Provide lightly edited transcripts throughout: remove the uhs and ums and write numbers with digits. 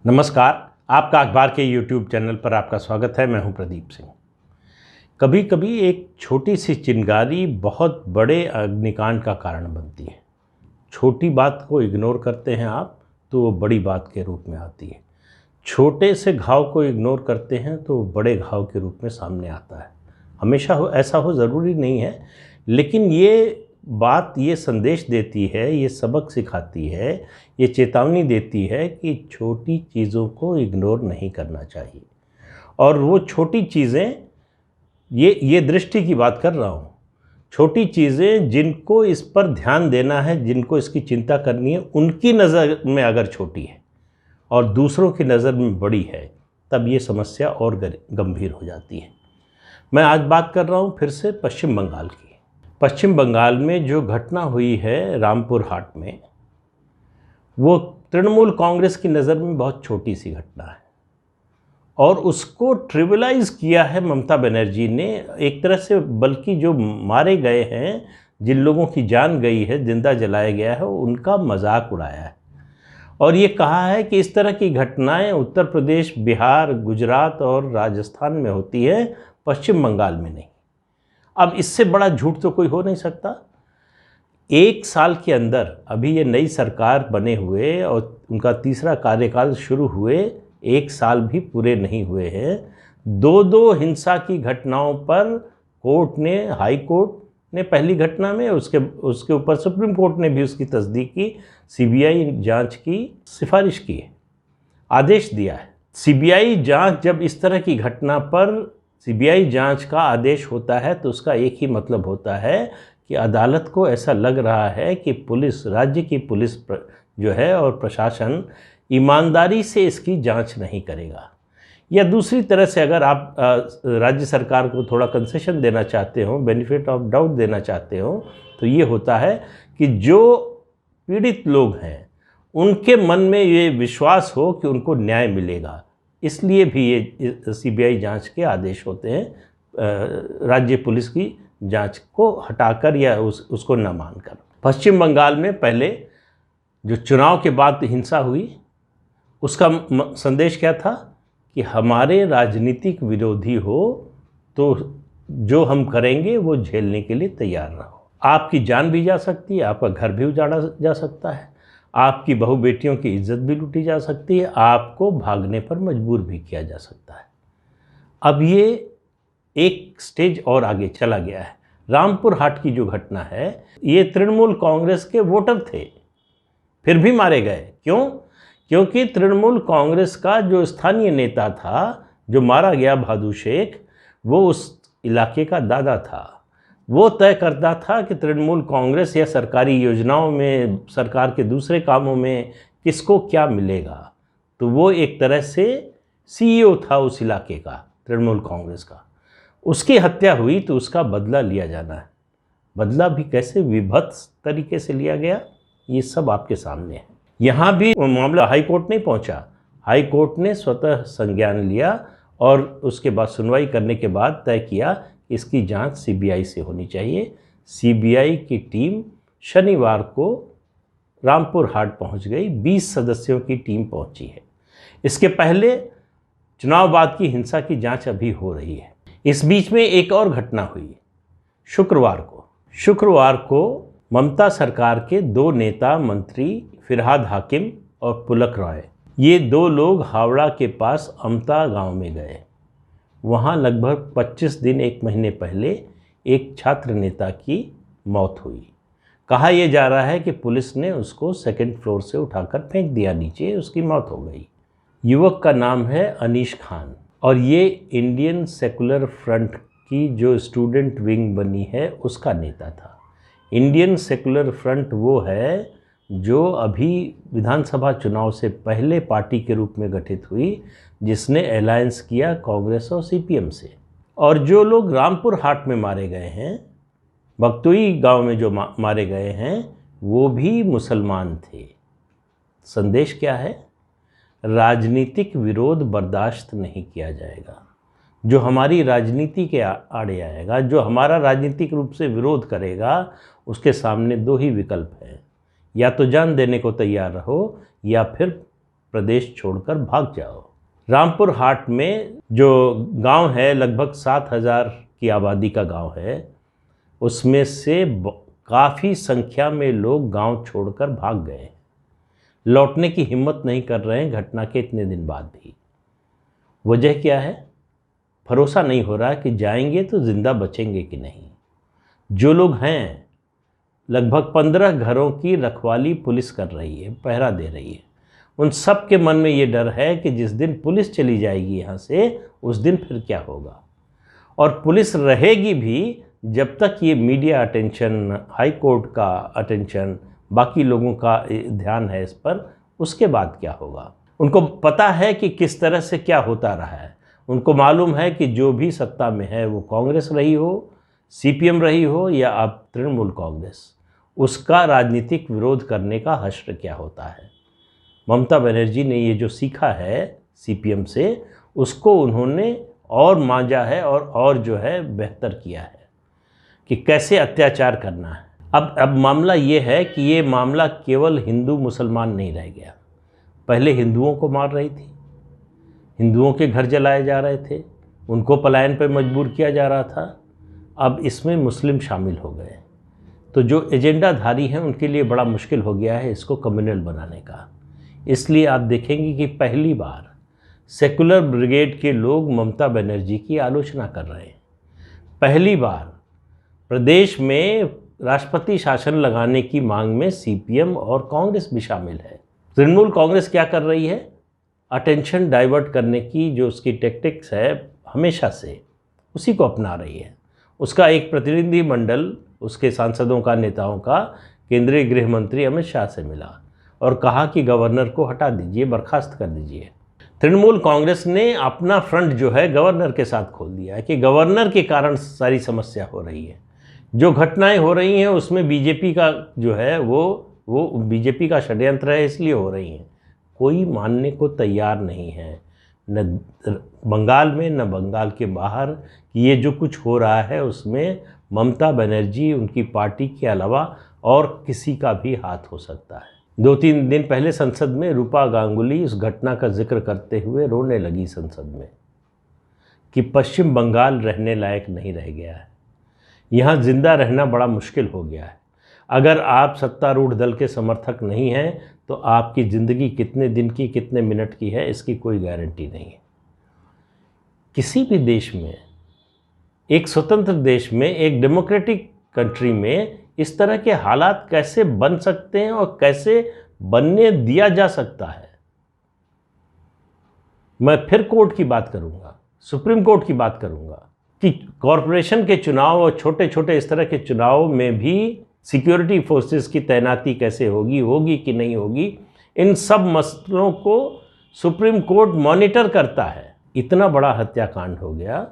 नमस्कार। आपका अखबार के YouTube चैनल पर आपका स्वागत है। मैं हूं प्रदीप सिंह। कभी कभी एक छोटी सी चिंगारी बहुत बड़े अग्निकांड का कारण बनती है। छोटी बात को इग्नोर करते हैं आप तो वो बड़ी बात के रूप में आती है। छोटे से घाव को इग्नोर करते हैं तो वो बड़े घाव के रूप में सामने आता है। हमेशा ऐसा हो ज़रूरी नहीं है, लेकिन ये बात ये संदेश देती है, ये सबक सिखाती है, ये चेतावनी देती है कि छोटी चीज़ों को इग्नोर नहीं करना चाहिए। और वो छोटी चीज़ें, ये दृष्टि की बात कर रहा हूँ, छोटी चीज़ें जिनको इस पर ध्यान देना है, जिनको इसकी चिंता करनी है, उनकी नज़र में अगर छोटी है और दूसरों की नज़र में बड़ी है, तब ये समस्या और गंभीर हो जाती है। मैं आज बात कर रहा हूँ फिर से पश्चिम बंगाल की। पश्चिम बंगाल में जो घटना हुई है रामपुर हाट में, वो तृणमूल कांग्रेस की नज़र में बहुत छोटी सी घटना है और उसको ट्रिविलाइज किया है ममता बनर्जी ने एक तरह से। बल्कि जो मारे गए हैं, जिन लोगों की जान गई है, जिंदा जलाया गया है, उनका मजाक उड़ाया है और ये कहा है कि इस तरह की घटनाएं उत्तर प्रदेश, बिहार, गुजरात और राजस्थान में होती है, पश्चिम बंगाल में नहीं। अब इससे बड़ा झूठ तो कोई हो नहीं सकता। एक साल के अंदर, अभी ये नई सरकार बने हुए और उनका तीसरा कार्यकाल शुरू हुए, एक साल भी पूरे नहीं हुए हैं, दो हिंसा की घटनाओं पर कोर्ट ने, हाई कोर्ट ने पहली घटना में, उसके ऊपर सुप्रीम कोर्ट ने भी उसकी तस्दीक की, सीबीआई जांच की सिफारिश की है, आदेश दिया है। सीबीआई जांच, जब इस तरह की घटना पर सीबीआई जांच का आदेश होता है तो उसका एक ही मतलब होता है कि अदालत को ऐसा लग रहा है कि पुलिस, राज्य की पुलिस जो है और प्रशासन ईमानदारी से इसकी जांच नहीं करेगा। या दूसरी तरह से अगर आप राज्य सरकार को थोड़ा कंसेशन देना चाहते हो, बेनिफिट ऑफ डाउट देना चाहते हो, तो ये होता है कि जो पीड़ित लोग हैं उनके मन में ये विश्वास हो कि उनको न्याय मिलेगा। इसलिए भी ये सीबीआई जांच के आदेश होते हैं, राज्य पुलिस की जांच को हटाकर या उसको न मानकर। पश्चिम बंगाल में पहले जो चुनाव के बाद हिंसा हुई, उसका संदेश क्या था कि हमारे राजनीतिक विरोधी हो तो जो हम करेंगे वो झेलने के लिए तैयार रहो। आपकी जान भी जा सकती है, आपका घर भी उजाड़ा जा सकता है, आपकी बहू बेटियों की इज्जत भी लूटी जा सकती है, आपको भागने पर मजबूर भी किया जा सकता है। अब ये एक स्टेज और आगे चला गया है। रामपुर हाट की जो घटना है, ये तृणमूल कांग्रेस के वोटर थे, फिर भी मारे गए। क्यों? क्योंकि तृणमूल कांग्रेस का जो स्थानीय नेता था, जो मारा गया, भादु शेख, वो उस इलाके का दादा था। वो तय करता था कि तृणमूल कांग्रेस या सरकारी योजनाओं में, सरकार के दूसरे कामों में किसको क्या मिलेगा। तो वो एक तरह से सीईओ था उस इलाके का, तृणमूल कांग्रेस का। उसकी हत्या हुई तो उसका बदला लिया जाना है। बदला भी कैसे विभत्स तरीके से लिया गया, ये सब आपके सामने है। यहाँ भी मामला हाई कोर्ट नहीं पहुँचा। हाई कोर्ट ने स्वतः संज्ञान लिया और उसके बाद सुनवाई करने के बाद तय किया इसकी जांच सीबीआई से होनी चाहिए। सीबीआई की टीम शनिवार को रामपुर हाट पहुंच गई। 20 सदस्यों की टीम पहुंची है। इसके पहले चुनाव बाद की हिंसा की जांच अभी हो रही है। इस बीच में एक और घटना हुई शुक्रवार को ममता सरकार के 2 नेता मंत्री फिरहाद हाकिम और पुलक रॉय, ये 2 लोग हावड़ा के पास अमता गांव में गए। वहाँ लगभग 25 दिन, 1 महीने पहले एक छात्र नेता की मौत हुई। कहा यह जा रहा है कि पुलिस ने उसको 2nd फ्लोर से उठाकर फेंक दिया नीचे, उसकी मौत हो गई। युवक का नाम है अनीश खान और ये इंडियन सेकुलर फ्रंट की जो स्टूडेंट विंग बनी है उसका नेता था। इंडियन सेकुलर फ्रंट वो है जो अभी विधानसभा चुनाव से पहले पार्टी के रूप में गठित हुई, जिसने अलायंस किया कांग्रेस और सीपीएम से। और जो लोग रामपुर हाट में मारे गए हैं, बगतोई गांव में जो मारे गए हैं, वो भी मुसलमान थे। संदेश क्या है? राजनीतिक विरोध बर्दाश्त नहीं किया जाएगा। जो हमारी राजनीति के आड़े आएगा, जो हमारा राजनीतिक रूप से विरोध करेगा, उसके सामने 2 ही विकल्प हैं, या तो जान देने को तैयार रहो या फिर प्रदेश छोड़कर भाग जाओ। रामपुर हाट में जो गांव है, लगभग 7,000 की आबादी का गांव है, उसमें से काफ़ी संख्या में लोग गांव छोड़कर भाग गए, लौटने की हिम्मत नहीं कर रहे हैं घटना के इतने दिन बाद भी। वजह क्या है? भरोसा नहीं हो रहा कि जाएंगे तो जिंदा बचेंगे कि नहीं। जो लोग हैं, लगभग 15 घरों की रखवाली पुलिस कर रही है, पहरा दे रही है। उन सब के मन में ये डर है कि जिस दिन पुलिस चली जाएगी यहाँ से, उस दिन फिर क्या होगा। और पुलिस रहेगी भी जब तक ये मीडिया अटेंशन, हाई कोर्ट का अटेंशन, बाकी लोगों का ध्यान है इस पर, उसके बाद क्या होगा। उनको पता है कि किस तरह से क्या होता रहा है। उनको मालूम है कि जो भी सत्ता में है, वो कांग्रेस रही हो, सीपीएम रही हो या अब तृणमूल कांग्रेस, उसका राजनीतिक विरोध करने का हश्र क्या होता है। ममता बनर्जी ने ये जो सीखा है सीपीएम से, उसको उन्होंने और मांझा है और जो है बेहतर किया है कि कैसे अत्याचार करना है। अब मामला ये है कि ये मामला केवल हिंदू मुसलमान नहीं रह गया। पहले हिंदुओं को मार रही थी, हिंदुओं के घर जलाए जा रहे थे, उनको पलायन पर मजबूर किया जा रहा था। अब इसमें मुस्लिम शामिल हो गए, तो जो एजेंडाधारी हैं उनके लिए बड़ा मुश्किल हो गया है इसको कम्युनल बनाने का। इसलिए आप देखेंगे कि पहली बार सेकुलर ब्रिगेड के लोग ममता बनर्जी की आलोचना कर रहे हैं। पहली बार प्रदेश में राष्ट्रपति शासन लगाने की मांग में सीपीएम और कांग्रेस भी शामिल है। तृणमूल कांग्रेस क्या कर रही है? अटेंशन डाइवर्ट करने की जो उसकी टेक्टिक्स है हमेशा से, उसी को अपना रही है। उसका एक प्रतिनिधि मंडल उसके सांसदों का, नेताओं का केंद्रीय गृह मंत्री अमित शाह से मिला और कहा कि गवर्नर को हटा दीजिए, बर्खास्त कर दीजिए। तृणमूल कांग्रेस ने अपना फ्रंट जो है गवर्नर के साथ खोल दिया है कि गवर्नर के कारण सारी समस्या हो रही है। जो घटनाएं हो रही हैं उसमें बीजेपी का जो है वो बीजेपी का षड्यंत्र है, इसलिए हो रही हैं। कोई मानने को तैयार नहीं है, न बंगाल में न बंगाल के बाहर, कि ये जो कुछ हो रहा है उसमें ममता बनर्जी, उनकी पार्टी के अलावा और किसी का भी हाथ हो सकता है। 2-3 दिन पहले संसद में रूपा गांगुली इस घटना का जिक्र करते हुए रोने लगी संसद में कि पश्चिम बंगाल रहने लायक नहीं रह गया है, यहाँ जिंदा रहना बड़ा मुश्किल हो गया है। अगर आप सत्तारूढ़ दल के समर्थक नहीं हैं तो आपकी ज़िंदगी कितने दिन की, कितने मिनट की है, इसकी कोई गारंटी नहीं है। किसी भी देश में, एक स्वतंत्र देश में, एक डेमोक्रेटिक कंट्री में इस तरह के हालात कैसे बन सकते हैं और कैसे बनने दिया जा सकता है। मैं फिर कोर्ट की बात करूंगा, सुप्रीम कोर्ट की बात करूंगा कि कॉरपोरेशन के चुनाव और छोटे छोटे इस तरह के चुनाव में भी सिक्योरिटी फोर्सेस की तैनाती कैसे होगी कि नहीं होगी, इन सब मसलों को सुप्रीम कोर्ट मॉनिटर करता है। इतना बड़ा हत्याकांड हो गया।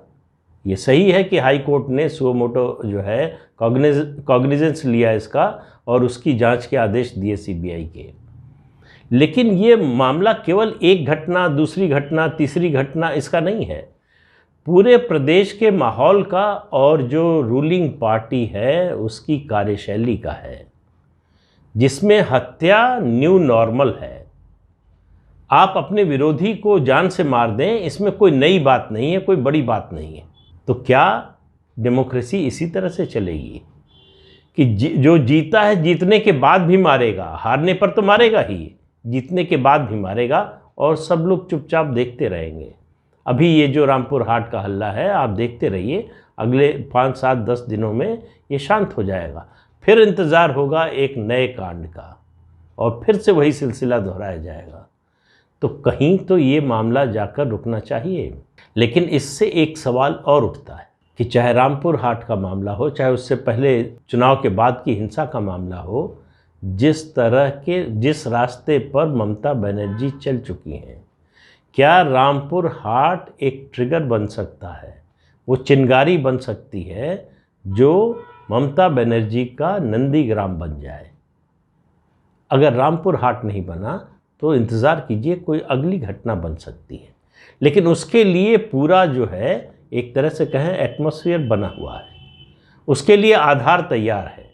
ये सही है कि हाई कोर्ट ने सुओ मोटो जो है कॉग्निजेंस लिया इसका और उसकी जांच के आदेश दिए सीबीआई के, लेकिन ये मामला केवल एक घटना, दूसरी घटना, तीसरी घटना इसका नहीं है। पूरे प्रदेश के माहौल का और जो रूलिंग पार्टी है उसकी कार्यशैली का है, जिसमें हत्या न्यू नॉर्मल है। आप अपने विरोधी को जान से मार दें, इसमें कोई नई बात नहीं है, कोई बड़ी बात नहीं है। तो क्या डेमोक्रेसी इसी तरह से चलेगी कि जो जीता है जीतने के बाद भी मारेगा, हारने पर तो मारेगा ही, जीतने के बाद भी मारेगा और सब लोग चुपचाप देखते रहेंगे। अभी ये जो रामपुर हाट का हल्ला है, आप देखते रहिए, अगले 5, 7, 10 दिनों में ये शांत हो जाएगा। फिर इंतज़ार होगा एक नए कांड का और फिर से वही सिलसिला दोहराया जाएगा। तो कहीं तो ये मामला जाकर रुकना चाहिए। लेकिन इससे एक सवाल और उठता है कि चाहे रामपुर हाट का मामला हो, चाहे उससे पहले चुनाव के बाद की हिंसा का मामला हो, जिस रास्ते पर ममता बनर्जी चल चुकी हैं, क्या रामपुर हाट एक ट्रिगर बन सकता है, वो चिंगारी बन सकती है जो ममता बनर्जी का नंदीग्राम बन जाए। अगर रामपुर हाट नहीं बना तो इंतज़ार कीजिए, कोई अगली घटना बन सकती है। लेकिन उसके लिए पूरा जो है एक तरह से कहें एटमॉस्फेयर बना हुआ है, उसके लिए आधार तैयार है।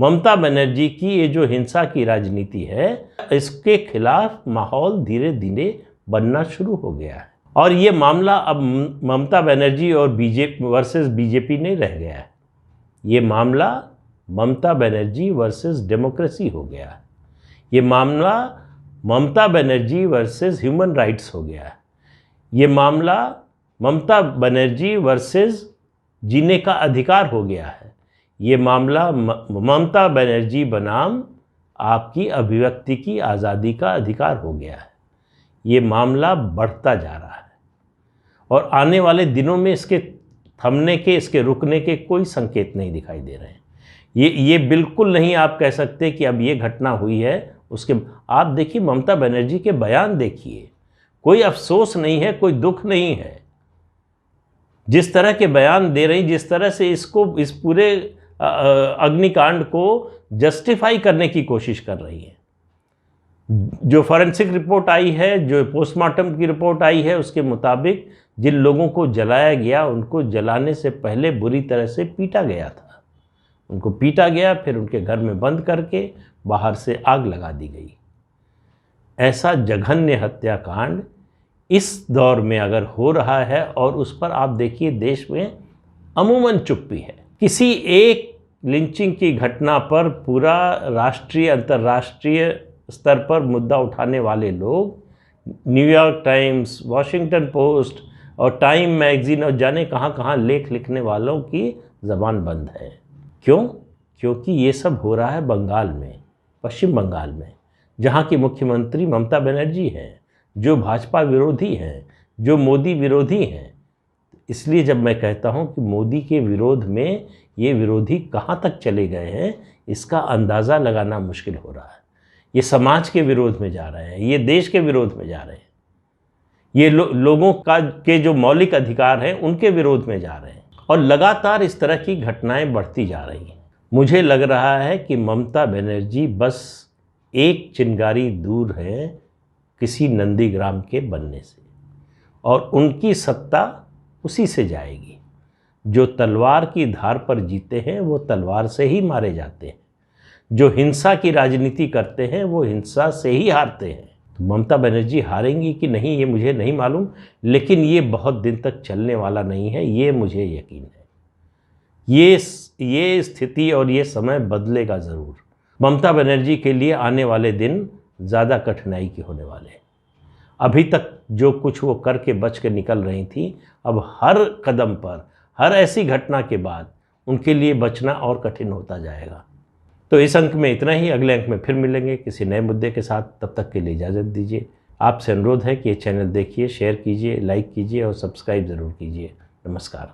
ममता बनर्जी की ये जो हिंसा की राजनीति है, इसके खिलाफ माहौल धीरे धीरे बनना शुरू हो गया है। और ये मामला अब ममता बनर्जी और बीजेपी वर्सेस बीजेपी नहीं रह गया है। ये मामला ममता बनर्जी वर्सेस डेमोक्रेसी हो गया है। ये मामला Mamata Banerjee versus human rights हो गया है। ये मामला ममता बनर्जी वर्सेस जीने का अधिकार हो गया है। ये मामला ममता बनर्जी बनाम आपकी अभिव्यक्ति की आज़ादी का अधिकार हो गया है। ये मामला बढ़ता जा रहा है और आने वाले दिनों में इसके थमने के, इसके रुकने के कोई संकेत नहीं दिखाई दे रहे हैं। ये बिल्कुल नहीं आप कह सकते कि अब ये घटना हुई है उसके। आप देखिए ममता बनर्जी के बयान देखिए, कोई अफसोस नहीं है, कोई दुख नहीं है। जिस तरह के बयान दे रही, जिस तरह से इसको, इस पूरे अग्निकांड को जस्टिफाई करने की कोशिश कर रही है। जो फॉरेंसिक रिपोर्ट आई है, जो पोस्टमार्टम की रिपोर्ट आई है, उसके मुताबिक जिन लोगों को जलाया गया उनको जलाने से पहले बुरी तरह से पीटा गया था। उनको पीटा गया, फिर उनके घर में बंद करके बाहर से आग लगा दी गई। ऐसा जघन्य हत्याकांड इस दौर में अगर हो रहा है और उस पर आप देखिए देश में अमूमन चुप्पी है। किसी एक लिंचिंग की घटना पर पूरा राष्ट्रीय अंतर्राष्ट्रीय स्तर पर मुद्दा उठाने वाले लोग न्यूयॉर्क टाइम्स, वॉशिंगटन पोस्ट और टाइम मैगजीन और जाने कहाँ कहाँ लेख लिखने वालों की ज़बान बंद है। क्यों? क्योंकि ये सब हो रहा है बंगाल में, पश्चिम बंगाल में, जहाँ की मुख्यमंत्री ममता बनर्जी हैं, जो भाजपा विरोधी हैं, जो मोदी विरोधी हैं। इसलिए जब मैं कहता हूँ कि मोदी के विरोध में ये विरोधी कहाँ तक चले गए हैं, इसका अंदाज़ा लगाना मुश्किल हो रहा है। ये समाज के विरोध में जा रहे हैं, ये देश के विरोध में जा रहे हैं, ये लोगों के जो मौलिक अधिकार हैं उनके विरोध में जा रहे हैं। और लगातार इस तरह की घटनाएं बढ़ती जा रही हैं। मुझे लग रहा है कि ममता बनर्जी बस एक चिंगारी दूर है किसी नंदीग्राम के बनने से, और उनकी सत्ता उसी से जाएगी। जो तलवार की धार पर जीते हैं वो तलवार से ही मारे जाते हैं। जो हिंसा की राजनीति करते हैं वो हिंसा से ही हारते हैं। तो ममता बनर्जी हारेंगी कि नहीं ये मुझे नहीं मालूम, लेकिन ये बहुत दिन तक चलने वाला नहीं है, ये मुझे यकीन है। ये स्थिति और ये समय बदलेगा ज़रूर। ममता बनर्जी के लिए आने वाले दिन ज़्यादा कठिनाई के होने वाले हैं। अभी तक जो कुछ वो करके बच के निकल रही थी, अब हर कदम पर, हर ऐसी घटना के बाद उनके लिए बचना और कठिन होता जाएगा। तो इस अंक में इतना ही। अगले अंक में फिर मिलेंगे किसी नए मुद्दे के साथ। तब तक के लिए इजाज़त दीजिए। आपसे अनुरोध है कि ये चैनल देखिए, शेयर कीजिए, लाइक कीजिए और सब्सक्राइब ज़रूर कीजिए। नमस्कार।